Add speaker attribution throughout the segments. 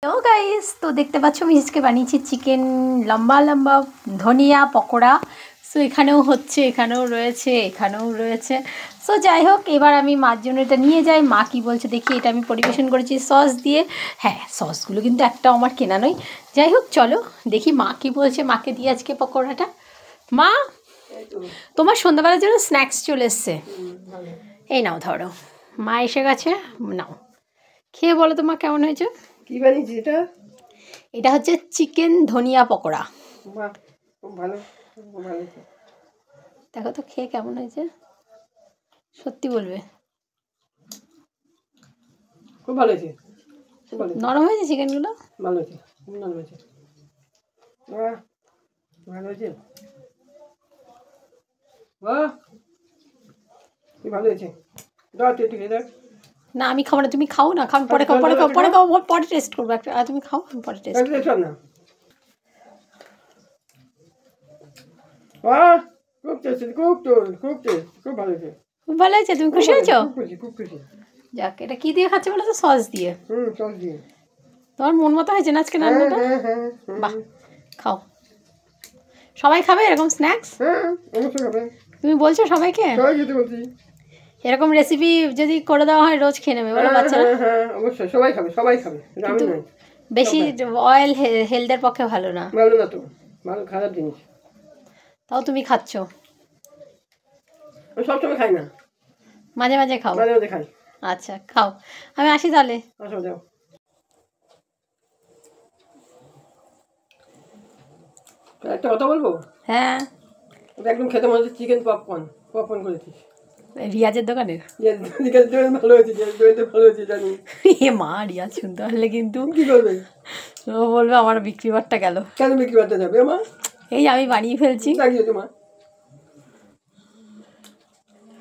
Speaker 1: তো গাইস, তো দেখতে পাচ্ছ আমি আজকে বানিয়েছি চিকেন লম্বা লম্বা ধনিয়া পকোড়া। সো এখানেও হচ্ছে, এখানেও রয়েছে। সো যাই হোক, এবার আমি মার জন্য এটা নিয়ে যাই। মা কি বলছে দেখি। এটা আমি পরিবেশন করেছি সস দিয়ে। হ্যাঁ, সসগুলো কিন্তু একটা আমার কেনা নয়। যাই হোক, চলো দেখি মা কি বলছে। মাকে দিয়ে আজকে পকোড়াটা। মা, তোমার সন্ধ্যাবেলার জন্য স্ন্যাক্স চলে এসছে। এই নাও, ধরো। মা এসে গেছে, নাও খেয়ে বলো তোমার কেমন হয়েছে।
Speaker 2: কি বানিয়েছি এটা?
Speaker 1: এটা হচ্ছে চিকেন ধনিয়া পকোড়া।
Speaker 2: বাহ, খুব ভালো, খুব ভালো হয়েছে।
Speaker 1: দেখো তো খেয়ে কেমন হয়েছে, সত্যি বলবে।
Speaker 2: খুব ভালো হয়েছে, খুব ভালো হয়েছে।
Speaker 1: নরম হয়েছে চিকেনগুলো?
Speaker 2: ভালো হয়েছে, খুব নরম হয়েছে। বাহ, ভালো হয়েছে। বাহ, কি ভালো হয়েছে। দাও তুই একটু খেয়ে দেখ।
Speaker 1: না, আমি খাবো না, তুমি খাও না। খাও, পরে খাও, পরে টেস্ট করবো একটা। তুমি খাও, আমি পরে টেস্ট করবো।
Speaker 2: শোন না। বাহ, খুব টেস্টি, খুব ভালো হয়েছে।
Speaker 1: খুব ভালো হয়েছে, তুমি খুশি হয়েছো?
Speaker 2: খুব খুশি।
Speaker 1: যাক, এটা কি দিয়ে খাচ্ছে বলো তো? সস দিয়ে।
Speaker 2: সস দিয়ে।
Speaker 1: তোমার মন মতো হয়েছে না আজকে রান্নাটা? বাহ, খাও। সবাই খাবে এরকম স্ন্যাক্স?
Speaker 2: অবশ্যই খাবে।
Speaker 1: তুমি বলছো সবাইকে?
Speaker 2: সবাই খেতে বলছি।
Speaker 1: এরকম রেসিপি যদি করে দেওয়া হয় রোজ খেয়ে নেবে বলো বাচ্চারা?
Speaker 2: অবশ্যই সবাই খাবে, সবাই খাবে।
Speaker 1: কিন্তু বেশি অয়েল হেলথের পক্ষে ভালো না।
Speaker 2: ভালো না তো, ভালো খারাপ জিনিস।
Speaker 1: তাও তুমি খাচ্ছ?
Speaker 2: আমি সবসময় খাই না,
Speaker 1: মাঝে মাঝে খাও?
Speaker 2: মাঝে মাঝে খাই।
Speaker 1: আচ্ছা, খাও। আমি আসি তাহলে।
Speaker 2: আসো, যাও। একটা কথা বলবো?
Speaker 1: হ্যাঁ।
Speaker 2: ওটা একদম খেতে মনে হচ্ছে চিকেন পপকর্ন করেছিস।
Speaker 1: রিয়াজের দোকানের?
Speaker 2: ভালো হয়েছে, ভালো হয়েছে জানি।
Speaker 1: এ মা, রিয়াজ শুনতে পারলে কিন্তু
Speaker 2: কি করবে?
Speaker 1: ও বলবে আমার বিক্রি বাট্টা গেল।
Speaker 2: কেন বিক্রি করতে যাবে আমার?
Speaker 1: এই আমি বানিয়ে ফেলছি।
Speaker 2: লাগিয়ে তোমার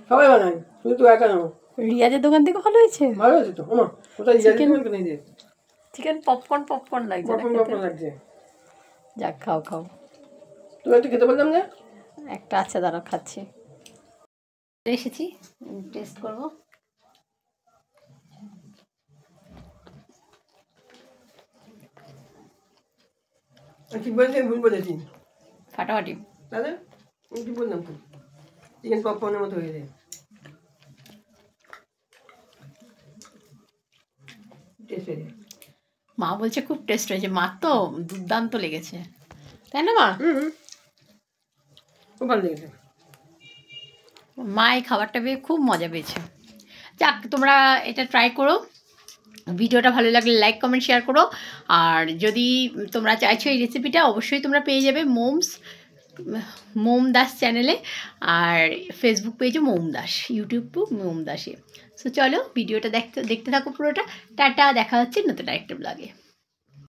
Speaker 2: সবাই বানায়, শুধু তো একা নাও।
Speaker 1: রিয়াজের দোকান থেকে ভালো হয়েছে।
Speaker 2: ভালো হয়েছে তো আমার। কোথায়
Speaker 1: চিকেন পপকর্ন লাগছে না খেতে?
Speaker 2: লাগছে।
Speaker 1: যাক, খাও খাও।
Speaker 2: তুমি একটু খেতে বললাম যে
Speaker 1: একটা আছে, দাঁড়াও খাচ্ছি। এসেছি, টেস্ট করবো।
Speaker 2: ঠিক বলেছি, ভুল বলেছি?
Speaker 1: ফাটাফাটি।
Speaker 2: তাহলে আমি কি বললাম তো? চিকেন পপকর্নের মতো হয়ে যায়। টেস্ট হয়ে যায়।
Speaker 1: মা বলছে খুব টেস্ট হয়েছে। মা তো দুর্দান্ত লেগেছে, তাই না মা?
Speaker 2: খুব ভালো লেগেছে।
Speaker 1: মা এই খাবারটা পেয়ে খুব মজা পেয়েছে। যাক, তোমরা এটা ট্রাই করো। ভিডিওটা ভালো লাগলে লাইক কমেন্ট শেয়ার করো। আর যদি তোমরা চাইছো এই রেসিপিটা, অবশ্যই তোমরা পেয়ে যাবে মোম দাস চ্যানেলে। আর ফেসবুক পেজও মোম দাস, ইউটিউবও মোম দাসে। সো চলো, ভিডিওটা দেখতে থাকো পুরোটা। টাটা, দেখা হচ্ছে নতুন আরেকটা ব্লগে।